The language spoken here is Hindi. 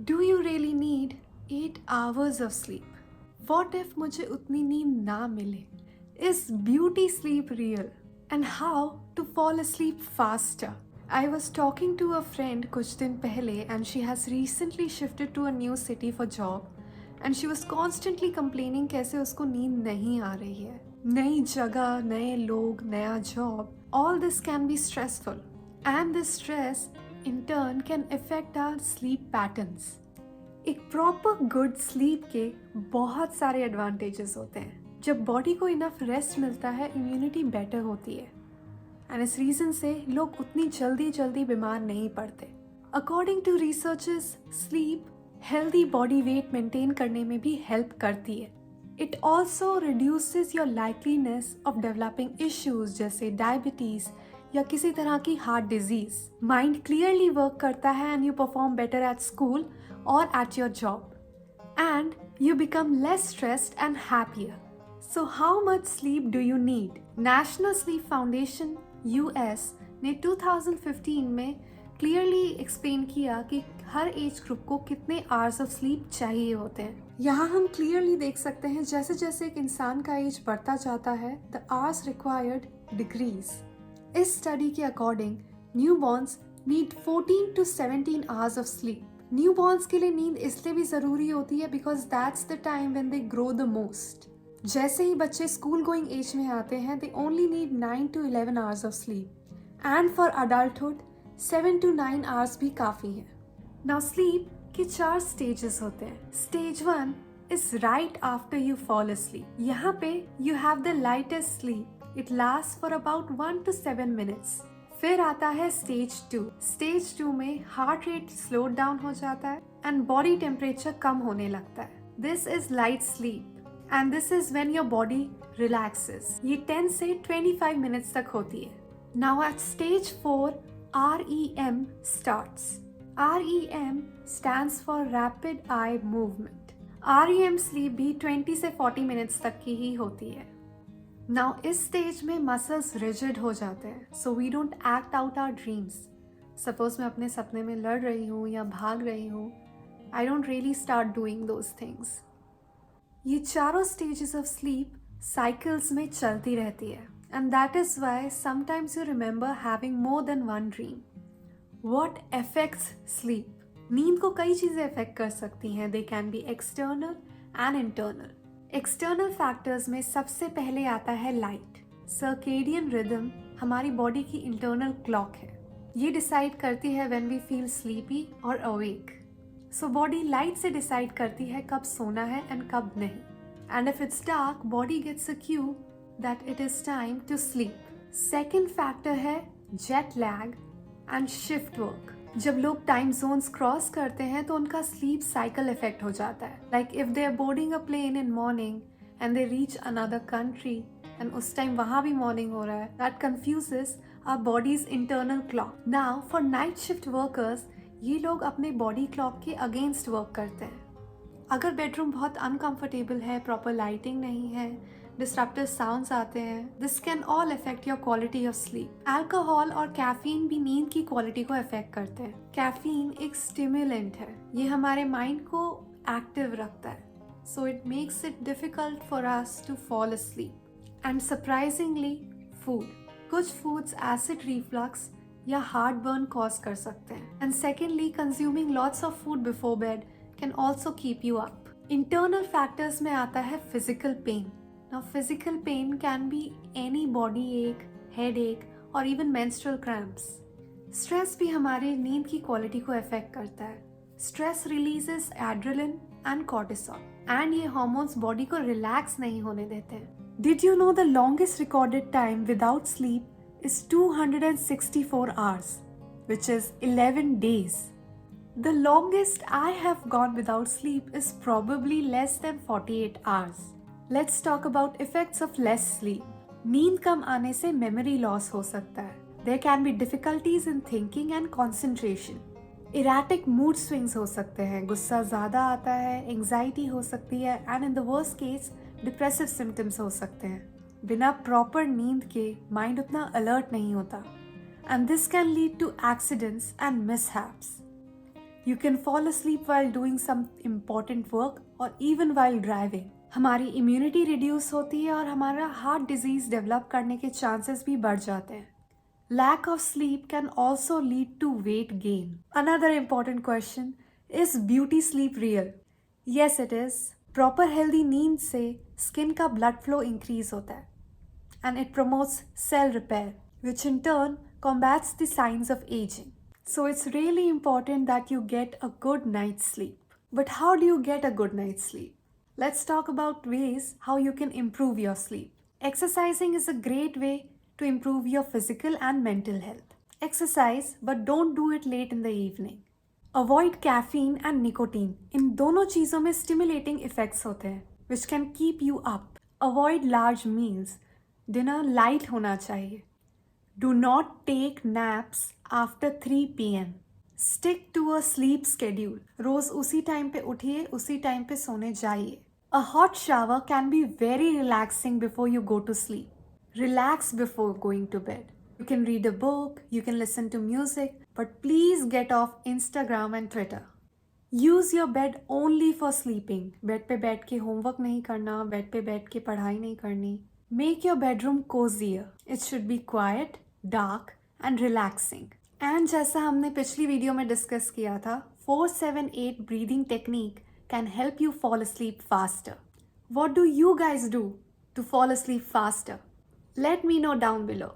Do you really need 8 hours of sleep? What if मुझे उतनी नींद ना मिले? Is beauty sleep real? And how to fall asleep faster? I was talking to a friend कुछ दिन पहले and she has recently shifted to a new city for job and she was constantly complaining कैसे उसको नींद नहीं आ रही है. नई जगह, नए लोग, नया job, all this can be stressful and this stress in turn can affect our sleep patterns. एक प्रॉपर गुड स्लीप के बहुत सारे एडवांटेजेस होते हैं. जब बॉडी को इनफ रेस्ट मिलता है इम्यूनिटी बेटर होती है एंड इस रीज़न से लोग उतनी जल्दी बीमार नहीं पड़ते. According to researchers sleep healthy body weight maintain करने में भी हेल्प करती है. It also reduces your likeliness of developing issues जैसे डायबिटीज़ या किसी तरह की heart disease. Mind clearly work करता है and you perform better at school और at your job and you become less stressed and happier. So how much sleep do you need? National sleep foundation US ने 2015 में क्लियरली एक्सप्लेन किया कि हर एज ग्रुप को कितने आवर्स ऑफ स्लीप चाहिए होते हैं. यहाँ हम क्लियरली देख सकते हैं जैसे जैसे एक इंसान का एज बढ़ता जाता है द आवर्स रिक्वायर्ड डिक्रीज. इस स्टडी के according newborn's need 14 to 17 hours of sleep. Newborn's के लिए नींद इसलिए भी ज़रूरी होती है because that's the time when they grow the most. जैसे ही बच्चे स्कूल गोइंग एज में आते हैं they only need 9 to 11 hours of sleep and for adulthood 7 to 9 hours भी काफ़ी है. नाउ स्लीप के 4 स्टेजेस होते हैं. Stage 1 is right after you fall asleep. यहाँ पे you have the lightest sleep. It lasts for about 1 to 7 minutes. फिर आता है स्टेज 2. स्टेज 2 में हार्ट रेट स्लो डाउन हो जाता है एंड बॉडी टेम्परेचर कम होने लगता है. This is light sleep and this is when your body relaxes. ये 10 से 25 मिनट्स तक होती है. Now at stage 4 REM starts. REM stands for Rapid Eye Movement. REM sleep भी 20 से 40 मिनट्स तक की ही होती है. नाउ इस स्टेज में मसल्स रिजिड हो जाते हैं so we don't act out our dreams. Suppose मैं अपने सपने में लड़ रही हूँ या भाग रही हूँ, I don't really start doing those things. ये चारों स्टेजेस ऑफ स्लीप साइकिल्स में चलती रहती है and that is why sometimes you remember having more than one dream. What affects sleep? नींद को कई चीज़ें अफेक्ट कर सकती हैं. They can be external and internal. External factors में सबसे पहले आता है लाइट. सर्केडियन रिदम हमारी बॉडी की इंटरनल क्लॉक है. ये डिसाइड करती है व्हेन वी फील स्लीपी और अवेक. सो बॉडी लाइट से डिसाइड करती है कब सोना है एंड कब नहीं. And if it's dark body gets a cue that it is time to sleep. Second factor है jet lag and shift work. जब लोग टाइम जोन्स क्रॉस करते हैं तो उनका स्लीप साइकिल इफेक्ट हो जाता है. Like if they are boarding a plane in morning and they reach another country and उस टाइम वहाँ भी मॉर्निंग हो रहा है, that confuses our body's internal clock. Now for night shift workers ये लोग अपने बॉडी क्लॉक के अगेंस्ट वर्क करते हैं. अगर बेडरूम बहुत अनकंफर्टेबल है, प्रॉपर लाइटिंग नहीं है, डिस्ट्रप्टिव साउंड्स आते हैं, this can all affect your quality of sleep. Alcohol और कैफीन भी नींद की क्वालिटी को अफेक्ट करते हैं. कैफीन एक स्टिमुलेंट है. ये हमारे माइंड को एक्टिव रखता है so it makes it difficult for us to fall asleep. And surprisingly food. कुछ फूड्स एसिड रिफ्लक्स या हार्ट बर्न कॉज कर सकते हैं. And secondly consuming lots of food before bed can also keep you up. Internal factors में आता है physical pain. Now physical pain can be any body ache, headache or even menstrual cramps. Stress भी हमारे नींद की क्वालिटी को अफेक्ट करता है. Stress releases adrenaline and cortisol and ये hormones बॉडी को रिलैक्स नहीं होने देते हैं. Did you know the longest recorded time without sleep is 264 hours, which is 11 days. The longest I have gone without sleep is probably less than 48 hours. Let's talk about effects of less sleep. नींद कम आने से memory loss हो सकता है. There can be difficulties in thinking and concentration. Erratic mood swings हो सकते हैं. गुस्सा ज़्यादा आता है, anxiety हो सकती है and in the worst case depressive symptoms हो सकते हैं. बिना proper नींद के mind उतना alert नहीं होता and this can lead to accidents and mishaps. You can fall asleep while doing some important work or even while driving. हमारी इम्यूनिटी रिड्यूस होती है और हमारा हार्ट डिजीज डेवलप करने के चांसेस भी बढ़ जाते हैं. Lack of sleep can also lead to weight gain. Another important question, is beauty sleep real? Yes, it is. Proper healthy नींद से skin का blood flow increase होता है and it promotes cell repair, which in turn combats the signs of aging. So it's really important that you get a good night's sleep. But how do you get a good night's sleep? Let's talk about ways how you can improve your sleep. Exercising is a great way to improve your physical and mental health. Exercise, but don't do it late in the evening. Avoid caffeine and nicotine. इन दोनों चीज़ों में stimulating effects होते हैं, which can keep you up. Avoid large meals. Dinner light होना चाहिए. Do not take naps after 3 p.m. Stick to a sleep schedule. रोज उसी टाइम पे उठिए, उसी टाइम पे सोने जाइए. A hot shower can be very relaxing before you go to sleep. Relax before going to bed. You can read a book, you can listen to music, but please get off Instagram and Twitter. Use your bed only for sleeping. Bed पे बैठ के होमवर्क नहीं करना, बेड पे बैठ के पढ़ाई नहीं करनी. Make your bedroom cozier. It should be quiet, dark and relaxing. And जैसा हमने पिछली वीडियो में डिस्कस किया था, 4-7-8 breathing technique can help you fall asleep faster. What do you guys do to fall asleep faster? Let me know down below.